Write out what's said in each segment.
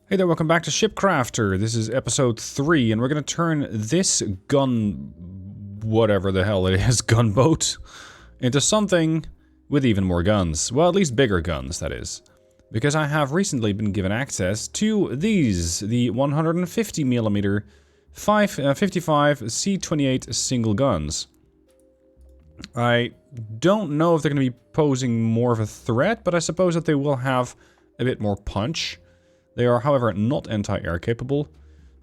Hey there, welcome back to ShipCrafter. This is episode 3, and we're gonna turn this whatever the hell it is, gunboat, into something with even more guns. Well, at least bigger guns, that is. Because I have recently been given access to these, the 150mm 55 C28 single guns. I don't know if they're gonna be posing more of a threat, but I suppose that they will have a bit more punch. They are, however, not anti-air capable,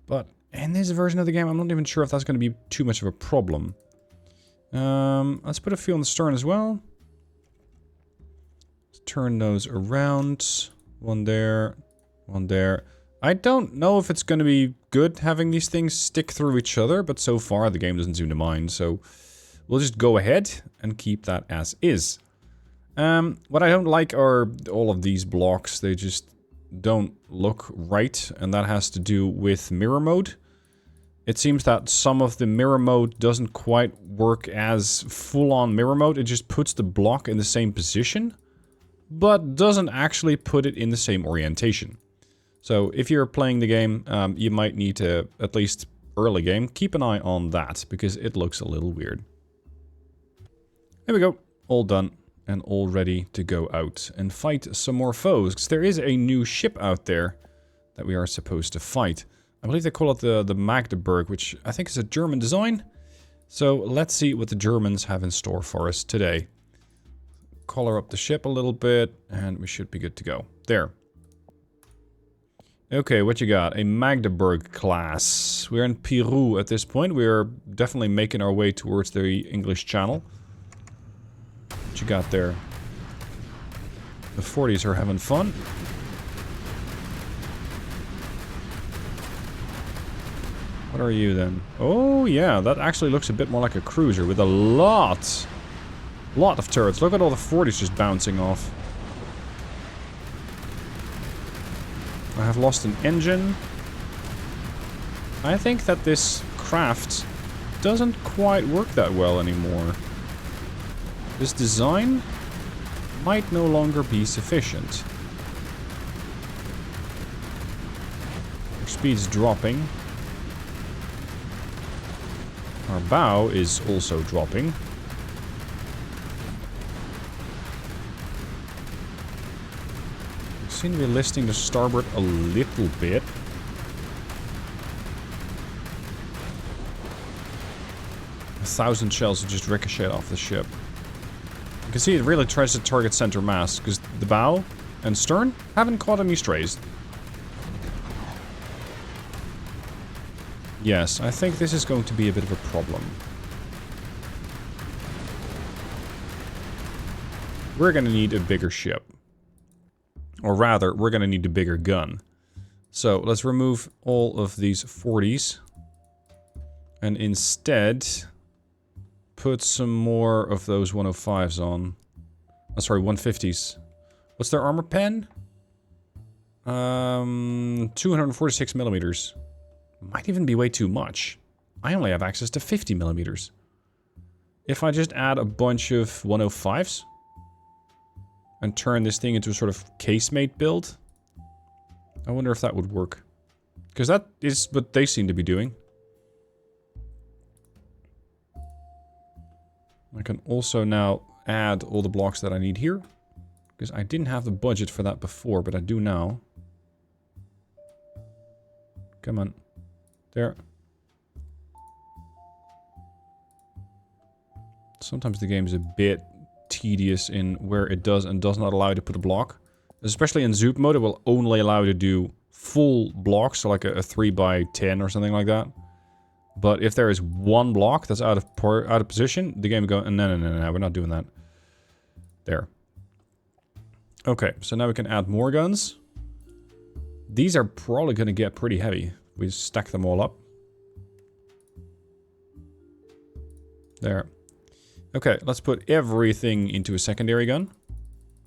but in this version of the game, I'm not even sure if that's going to be too much of a problem. Let's put a few on the stern as well. Let's turn those around. One there, one there. I don't know if it's going to be good having these things stick through each other, but so far the game doesn't seem to mind, so we'll just go ahead and keep that as is. What I don't like are all of these blocks. They just don't look right, and that has to do with mirror mode. It seems that some of the mirror mode doesn't quite work as full-on mirror mode. It just puts the block in the same position, but doesn't actually put it in the same orientation. So if you're playing the game, you might need to, at least early game, keep an eye on that, because it looks a little weird. There we go, all done. And all ready to go out and fight some more foes. Because there is a new ship out there that we are supposed to fight. I believe they call it the Magdeburg, which I think is a German design. So let's see what the Germans have in store for us today. Color up the ship a little bit and we should be good to go. There. Okay, what you got? A Magdeburg class. We're in Peru at this point. We're definitely making our way towards the English Channel. What you got there? The 40s are having fun. What are you then? Oh yeah, that actually looks a bit more like a cruiser with a lot of turrets. Look at all the 40s just bouncing off. I have lost an engine. I think that this craft doesn't quite work that well anymore. This design might no longer be sufficient. Our speed's dropping. Our bow is also dropping. We seem to be listing the starboard a little bit. A 1,000 shells just ricochet off the ship. You can see it really tries to target center mass, because the bow and stern haven't caught any strays. Yes, I think this is going to be a bit of a problem. We're going to need a bigger ship. Or rather, we're going to need a bigger gun. So, let's remove all of these 40s. And instead put some more of those 105s on. Oh, sorry, 150s. What's their armor pen? 246 millimeters. Might even be way too much. I only have access to 50 millimeters. If I just add a bunch of 105s and turn this thing into a sort of casemate build, I wonder if that would work. Because that is what they seem to be doing. I can also now add all the blocks that I need here. Because I didn't have the budget for that before, but I do now. Come on. There. Sometimes the game is a bit tedious in where it does and does not allow you to put a block. Especially in Zoop mode, it will only allow you to do full blocks, so like a 3x10 or something like that. But if there is one block that's out of position, the game will go, no, we're not doing that. There. Okay, so now we can add more guns. These are probably going to get pretty heavy. We stack them all up. There. Okay, let's put everything into a secondary gun.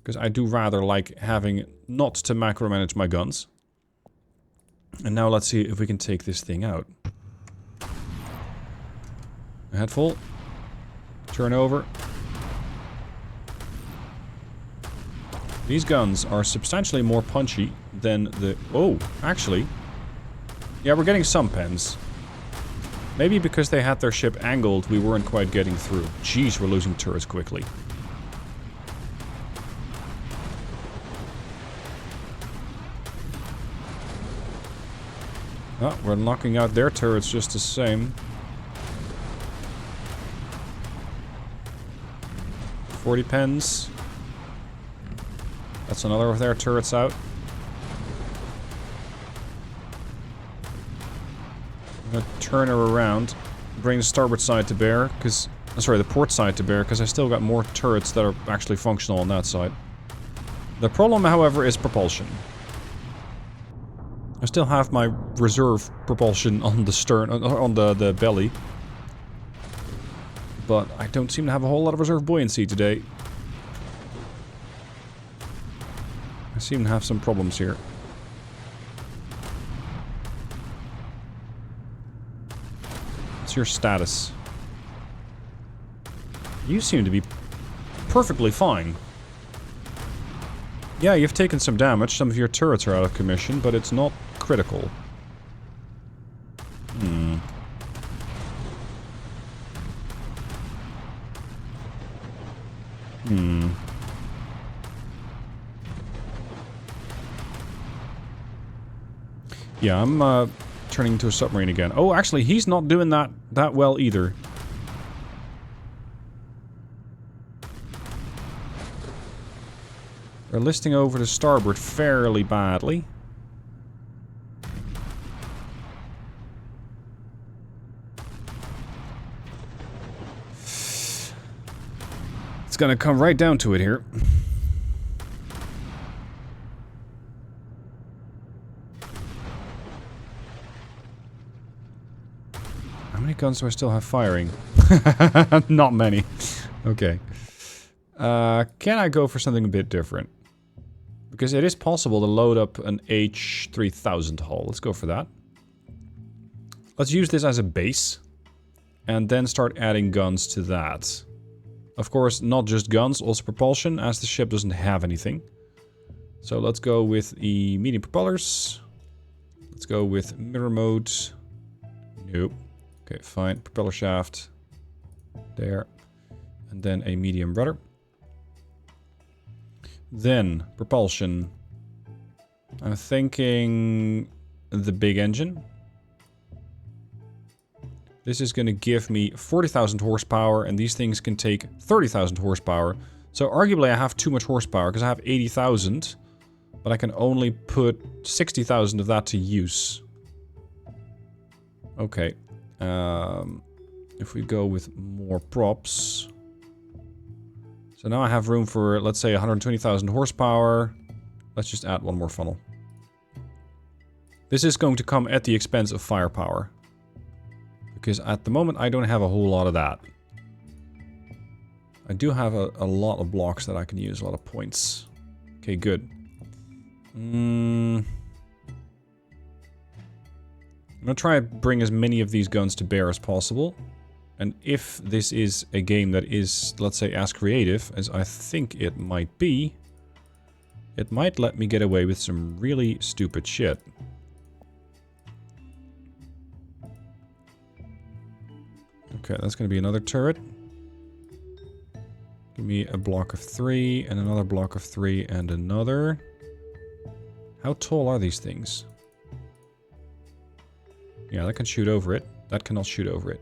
Because I do rather like having not to macromanage my guns. And now let's see if we can take this thing out. Head full. Turn over. These guns are substantially more punchy than the... Oh, actually. Yeah, we're getting some pens. Maybe because they had their ship angled, we weren't quite getting through. Jeez, we're losing turrets quickly. Oh, we're knocking out their turrets just the same. 40 pens. That's another of their turrets out. I'm gonna turn her around, bring the starboard side to bear, because... Sorry, the port side to bear, because I still got more turrets that are actually functional on that side. The problem, however, is propulsion. I still have my reserve propulsion on the stern, on the belly. But I don't seem to have a whole lot of reserve buoyancy today. I seem to have some problems here. What's your status? You seem to be perfectly fine. Yeah, you've taken some damage. Some of your turrets are out of commission, but it's not critical. Yeah, I'm turning into a submarine again. Oh, actually, he's not doing that well either. They're listing over to starboard fairly badly. It's gonna come right down to it here. How many guns do I still have firing? Not many. Okay. Can I go for something a bit different? Because it is possible to load up an H3000 hull. Let's go for that. Let's use this as a base. And then start adding guns to that. Of course, not just guns, also propulsion, as the ship doesn't have anything. So let's go with the medium propellers. Let's go with mirror mode. Nope. Okay, fine. Propeller shaft. There. And then a medium rudder. Then, propulsion. I'm thinking the big engine. This is going to give me 40,000 horsepower, and these things can take 30,000 horsepower. So arguably I have too much horsepower, because I have 80,000, but I can only put 60,000 of that to use. Okay. If we go with more props... So now I have room for, let's say, 120,000 horsepower. Let's just add one more funnel. This is going to come at the expense of firepower. Because at the moment I don't have a whole lot of that. I do have a lot of blocks that I can use, a lot of points. Okay, good. I'm gonna try and bring as many of these guns to bear as possible. And if this is a game that is, let's say, as creative as I think it might be, it might let me get away with some really stupid shit. Okay, that's going to be another turret. Give me a block of 3, and another block of 3, and another. How tall are these things? Yeah, that can shoot over it. That cannot shoot over it.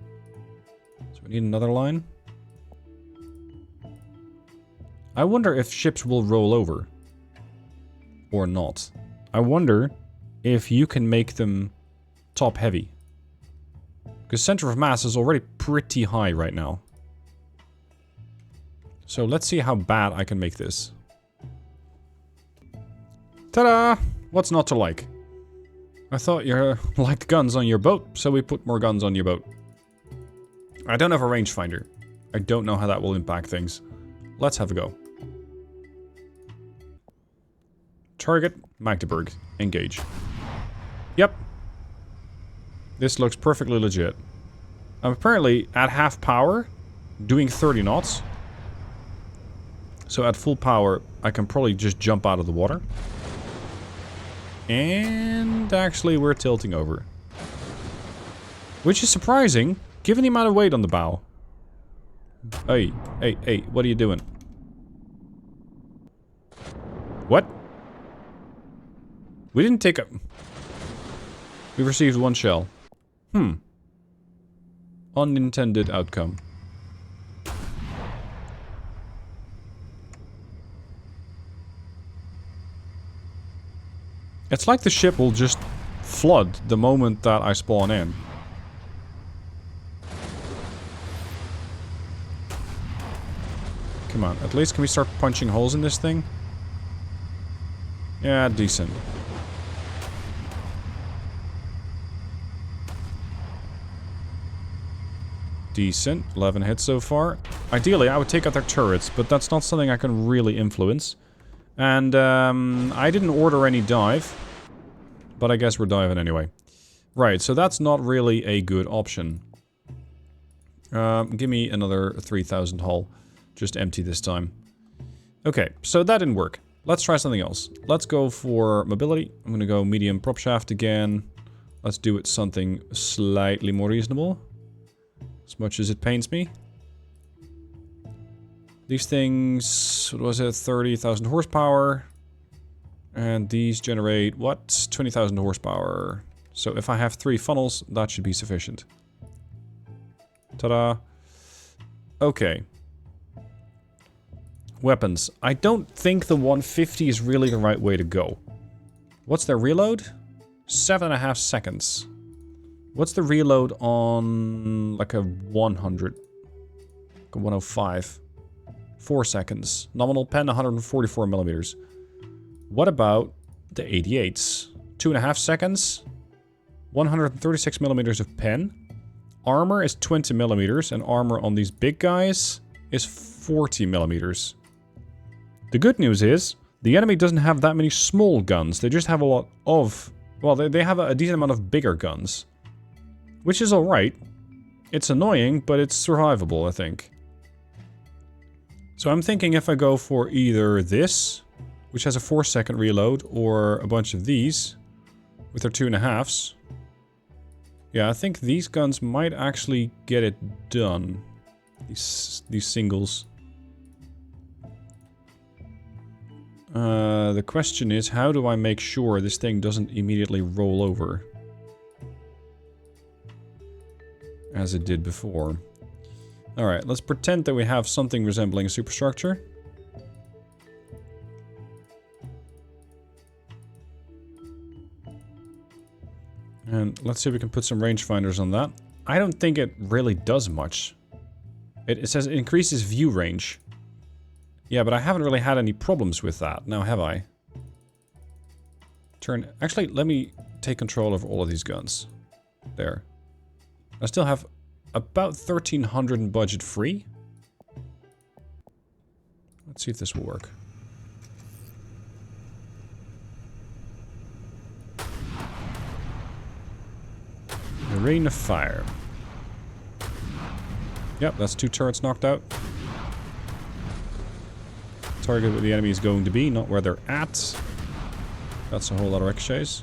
So we need another line. I wonder if ships will roll over. Or not. I wonder if you can make them top heavy. Because center of mass is already pretty high right now. So let's see how bad I can make this. Ta-da! What's not to like? I thought you liked guns on your boat, so we put more guns on your boat. I don't have a rangefinder. I don't know how that will impact things. Let's have a go. Target, Magdeburg. Engage. Yep. This looks perfectly legit. I'm apparently at half power, doing 30 knots. So at full power, I can probably just jump out of the water. And actually, we're tilting over. Which is surprising, given the amount of weight on the bow. Hey, hey, hey, what are you doing? What? We didn't take a... We received one shell. Unintended outcome. It's like the ship will just flood the moment that I spawn in. Come on, at least can we start punching holes in this thing? Yeah, decent. Decent. 11 hits so far. Ideally, I would take out their turrets, but that's not something I can really influence. And, I didn't order any dive. But I guess we're diving anyway. Right, so that's not really a good option. Give me another 3,000 hull. Just empty this time. Okay, so that didn't work. Let's try something else. Let's go for mobility. I'm gonna go medium prop shaft again. Let's do it something slightly more reasonable. As much as it pains me. These things, what was it, 30,000 horsepower. And these generate, what? 20,000 horsepower. So if I have 3 funnels, that should be sufficient. Ta-da. Okay. Weapons. I don't think the 150 is really the right way to go. What's their reload? 7.5 seconds. What's the reload on like a 100? Like a 105. 4 seconds. Nominal pen 144 millimeters. What about the 88s? 2.5 seconds. 136 millimeters of pen. Armor is 20 millimeters, and armor on these big guys is 40 millimeters. The good news is, the enemy doesn't have that many small guns. They just have a lot of... Well, they have a decent amount of bigger guns. Which is alright. It's annoying, but it's survivable, I think. So I'm thinking if I go for either this, which has a 4-second reload, or a bunch of these, with their 2.5s. Yeah, I think these guns might actually get it done. These singles. The question is, how do I make sure this thing doesn't immediately roll over? As it did before. Alright, let's pretend that we have something resembling a superstructure. And let's see if we can put some rangefinders on that. I don't think it really does much. It says it increases view range. Yeah, but I haven't really had any problems with that, now have I? Actually, let me take control of all of these guns. There. I still have about 1,300 in budget free. Let's see if this will work. The Rain of Fire. Yep, that's 2 turrets knocked out. Target where the enemy is going to be, not where they're at. That's a whole lot of ricochets.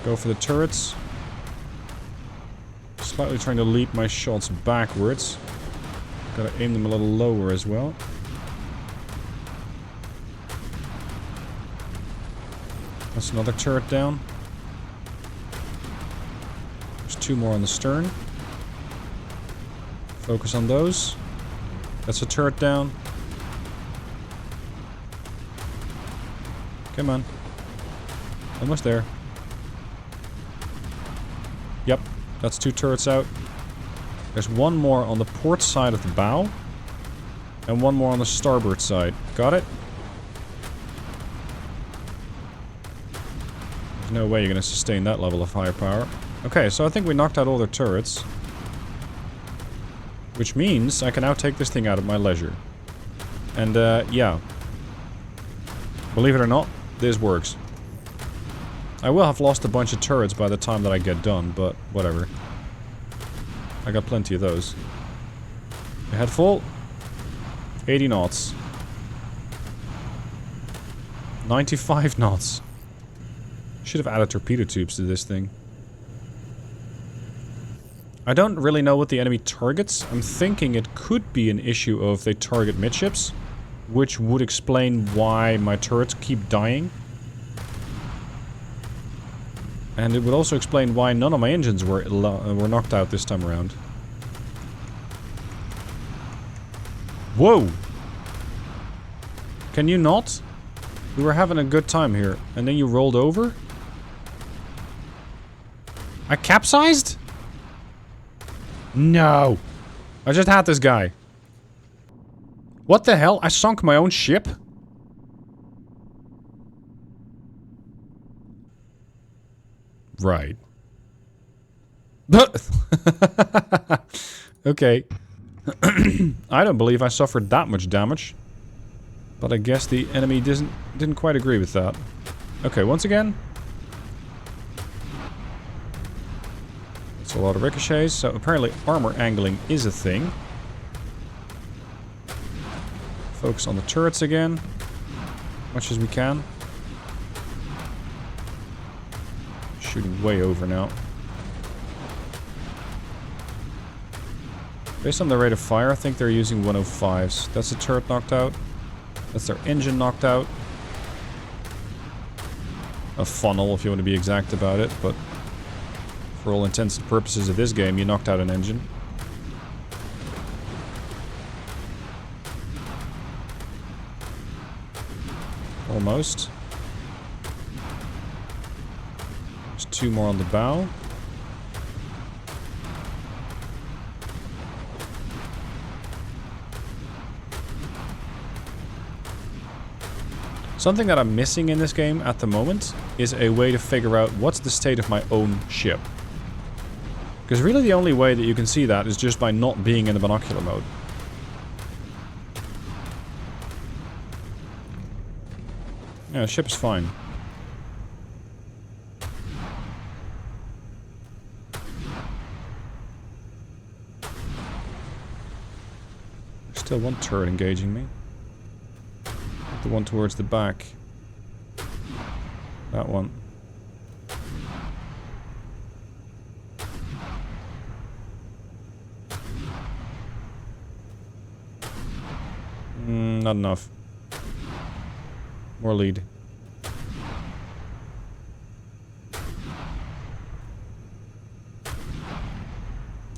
Go for the turrets. Slightly trying to leap my shots backwards. Gotta aim them a little lower as well. That's another turret down. There's 2 more on the stern. Focus on those. That's a turret down. Come on. Almost there. Yep, that's 2 turrets out. There's 1 more on the port side of the bow. And 1 more on the starboard side. Got it? There's no way you're going to sustain that level of firepower. Okay, so I think we knocked out all their turrets. Which means I can now take this thing out at my leisure. And, yeah. Believe it or not, this works. I will have lost a bunch of turrets by the time that I get done, but whatever. I got plenty of those. Head full. 80 knots. 95 knots. Should have added torpedo tubes to this thing. I don't really know what the enemy targets. I'm thinking it could be an issue of they target midships, which would explain why my turrets keep dying. And it would also explain why none of my engines were knocked out this time around. Whoa! Can you not? We were having a good time here, and then you rolled over? I capsized? No! I just had this guy. What the hell? I sunk my own ship? Right. Okay. I don't believe I suffered that much damage. But I guess the enemy didn't quite agree with that. Okay, once again. It's a lot of ricochets, so apparently armor angling is a thing. Focus on the turrets again. Much as we can. Shooting way over now. Based on the rate of fire, I think they're using 105s. That's a turret knocked out. That's their engine knocked out. A funnel, if you want to be exact about it, but for all intents and purposes of this game, you knocked out an engine. Almost. There's two more on the bow. Something that I'm missing in this game at the moment is a way to figure out what's the state of my own ship. Because really the only way that you can see that is just by not being in the binocular mode. Yeah, the ship's fine. There's still one turret engaging me. The one towards the back. That one. Not enough. More lead.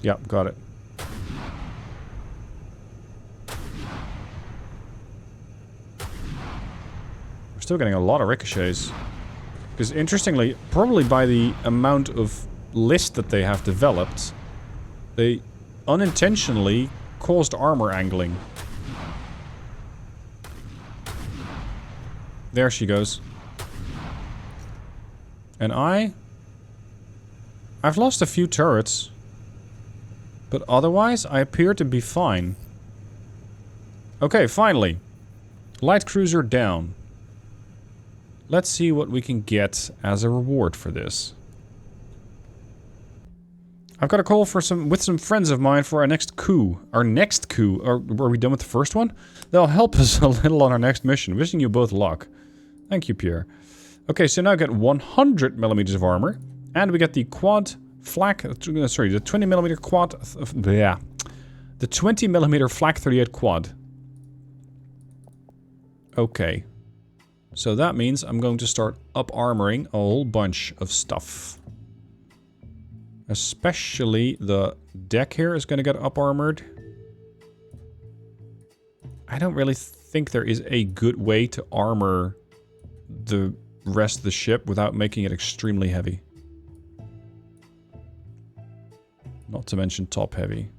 Yep, got it. Still getting a lot of ricochets. Because interestingly, probably by the amount of list that they have developed, they unintentionally caused armor angling. There she goes. And I've lost a few turrets. But otherwise, I appear to be fine. Okay, finally. Light cruiser down. Let's see what we can get as a reward for this. I've got a call for with some friends of mine for our next coup. Our next coup? Are we done with the first one? They'll help us a little on our next mission. Wishing you both luck. Thank you, Pierre. Okay, so now I get 100 millimeters of armor. And we get the quad flak... sorry, the 20 millimeter quad... yeah. The 20 millimeter flak 38 quad. Okay. So that means I'm going to start up-armoring a whole bunch of stuff. Especially the deck here is going to get up-armored. I don't really think there is a good way to armor the rest of the ship without making it extremely heavy. Not to mention top-heavy.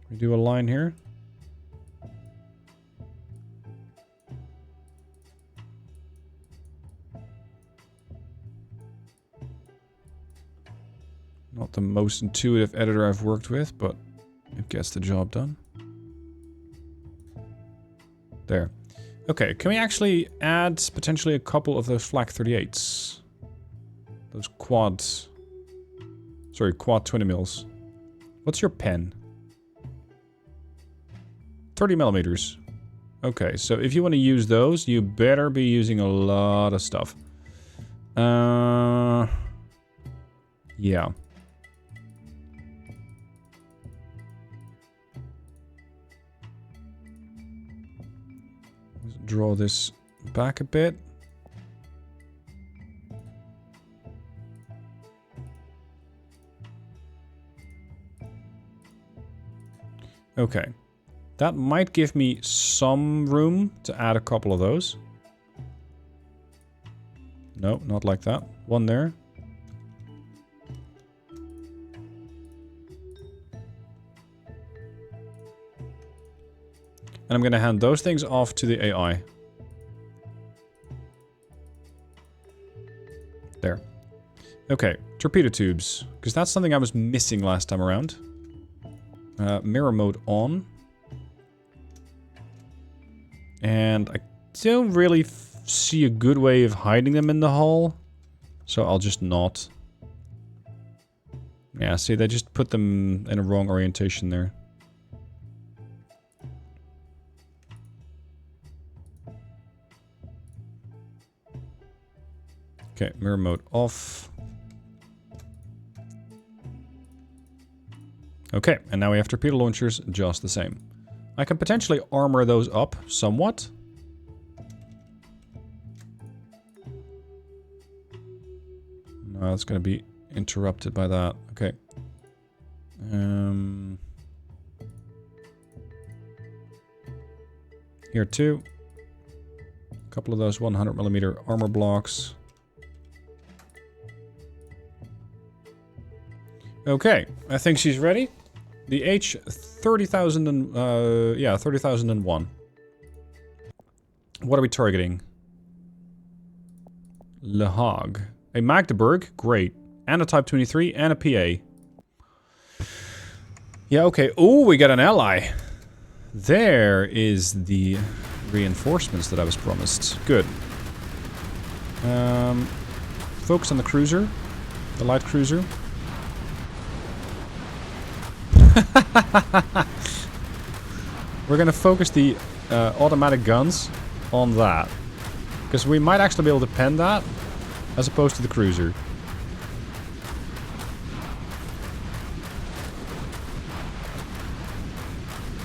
We do a line here. Not the most intuitive editor I've worked with, but it gets the job done. There. Okay, can we actually add potentially a couple of those flak 38s? Those quads. Sorry, quad 20 mils. What's your pen? 30 millimeters. Okay, so if you want to use those, you better be using a lot of stuff. Yeah. Let's draw this back a bit. Okay. That might give me some room to add a couple of those. No, not like that. One there. And I'm going to hand those things off to the AI. There. Okay, torpedo tubes. Because that's something I was missing last time around. Mirror mode on. And I don't really see a good way of hiding them in the hull. So I'll just not. Yeah, see, they just put them in a wrong orientation there. Okay, mirror mode off. Okay, and now we have torpedo launchers just the same. I can potentially armor those up somewhat. No, it's going to be interrupted by that. Okay. Here too. A couple of those 100mm armor blocks. Okay, I think she's ready. The H30,000 and, yeah, 30,001. What are we targeting? Le Hague. A Magdeburg, great. And a Type 23 and a PA. Yeah, okay. Oh, we got an ally. There is the reinforcements that I was promised. Good. Focus on the cruiser. The light cruiser. We're gonna focus the automatic guns on that. Because we might actually be able to pen that as opposed to the cruiser.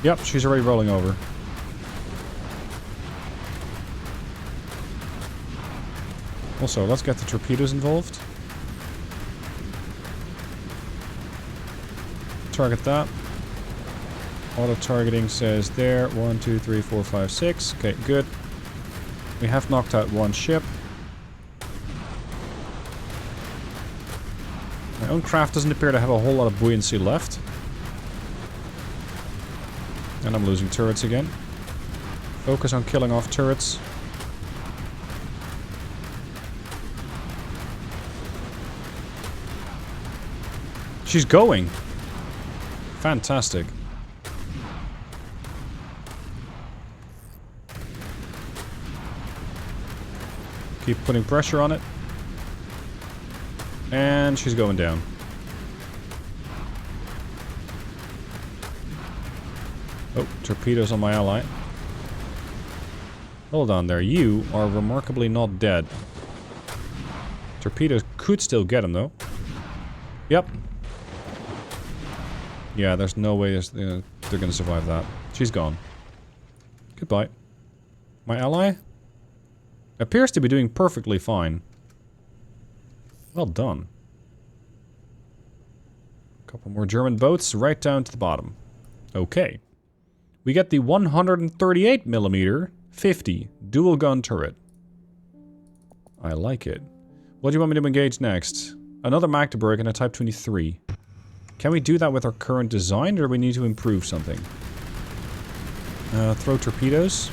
Yep, she's already rolling over. Also, let's get the torpedoes involved. Target that. Auto targeting says there. 1, 2, 3, 4, 5, 6. Okay, good. We have knocked out one ship. My own craft doesn't appear to have a whole lot of buoyancy left. And I'm losing turrets again. Focus on killing off turrets. She's going. Fantastic. Keep putting pressure on it. And she's going down. Oh, torpedoes on my ally. Hold on there. You are remarkably not dead. Torpedoes could still get him, though. Yep. Yeah, there's no way they're gonna survive that. She's gone. Goodbye. My ally appears to be doing perfectly fine. Well done. A couple more German boats right down to the bottom. Okay. We get the 138mm 50 dual gun turret. I like it. What do you want me to engage next? Another Magdeburg and a Type 23. Can we do that with our current design, or do we need to improve something? Throw torpedoes.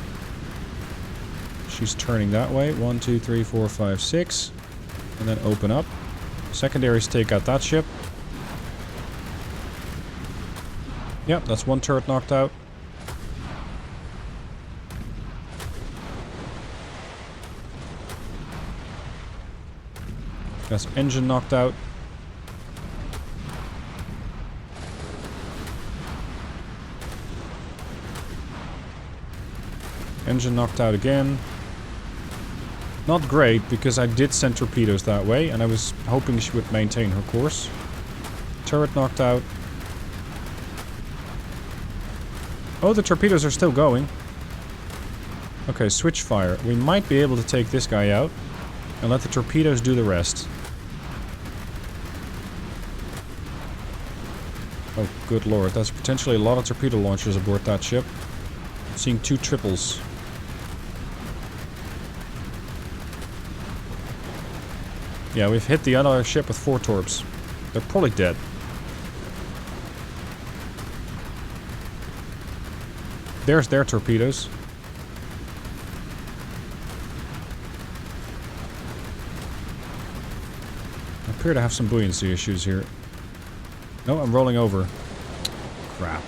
She's turning that way. 1, 2, 3, 4, 5, 6. And then open up. Secondaries take out that ship. Yep, that's one turret knocked out. That's engine knocked out. Engine knocked out again. Not great, because I did send torpedoes that way, and I was hoping she would maintain her course. Turret knocked out. Oh, the torpedoes are still going. Okay, switch fire. We might be able to take this guy out, and let the torpedoes do the rest. Oh, good lord. That's potentially a lot of torpedo launchers aboard that ship. I'm seeing 2 triples. Yeah, we've hit the other ship with 4 torps. They're probably dead. There's their torpedoes. I appear to have some buoyancy issues here. No, I'm rolling over. Crap.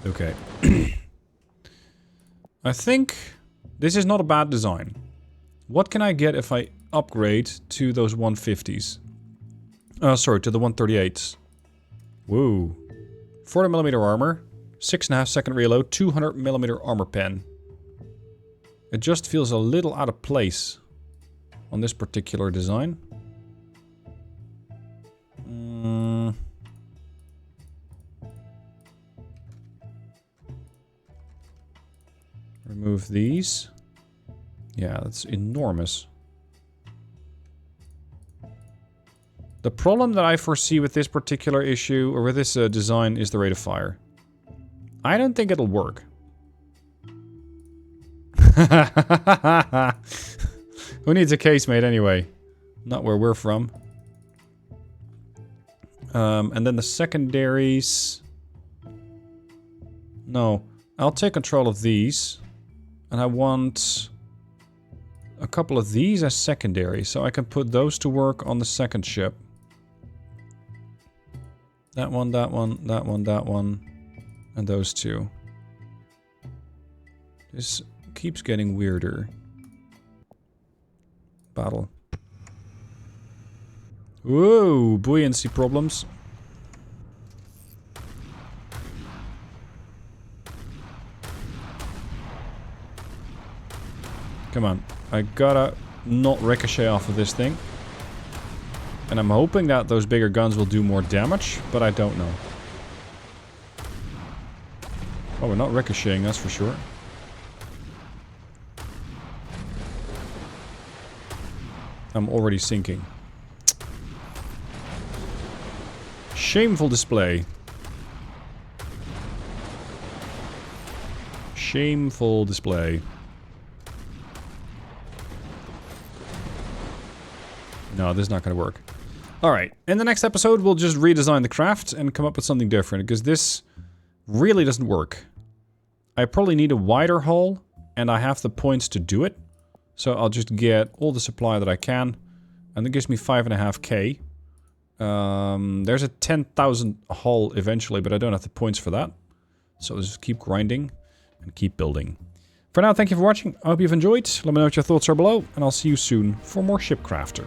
Okay. I think this is not a bad design. What can I get if I upgrade to those 150s? Sorry, to the 138s. Whoa. 40mm armor, 6.5 second reload, 200mm armor pen. It just feels a little out of place on this particular design. Remove these. Yeah, that's enormous. The problem that I foresee with this particular issue, or with this design, is the rate of fire. I don't think it'll work. Who needs a casemate anyway? Not where we're from. And then the secondaries... No, I'll take control of these. And I want a couple of these as secondary, so I can put those to work on the second ship. That one, that one, that one, that one, and those 2. This keeps getting weirder. Battle. Whoa, buoyancy problems. Come on, I gotta not ricochet off of this thing. And I'm hoping that those bigger guns will do more damage, but I don't know. Oh, we're not ricocheting, that's for sure. I'm already sinking. Shameful display. Shameful display. No, this is not going to work. Alright, in the next episode we'll just redesign the craft and come up with something different, because this really doesn't work. I probably need a wider hull, and I have the points to do it. So I'll just get all the supply that I can, and that gives me 5.5k. There's a 10,000 hull eventually, but I don't have the points for that. So I'll just keep grinding and keep building. For now, thank you for watching. I hope you've enjoyed. Let me know what your thoughts are below, and I'll see you soon for more ShipCrafter.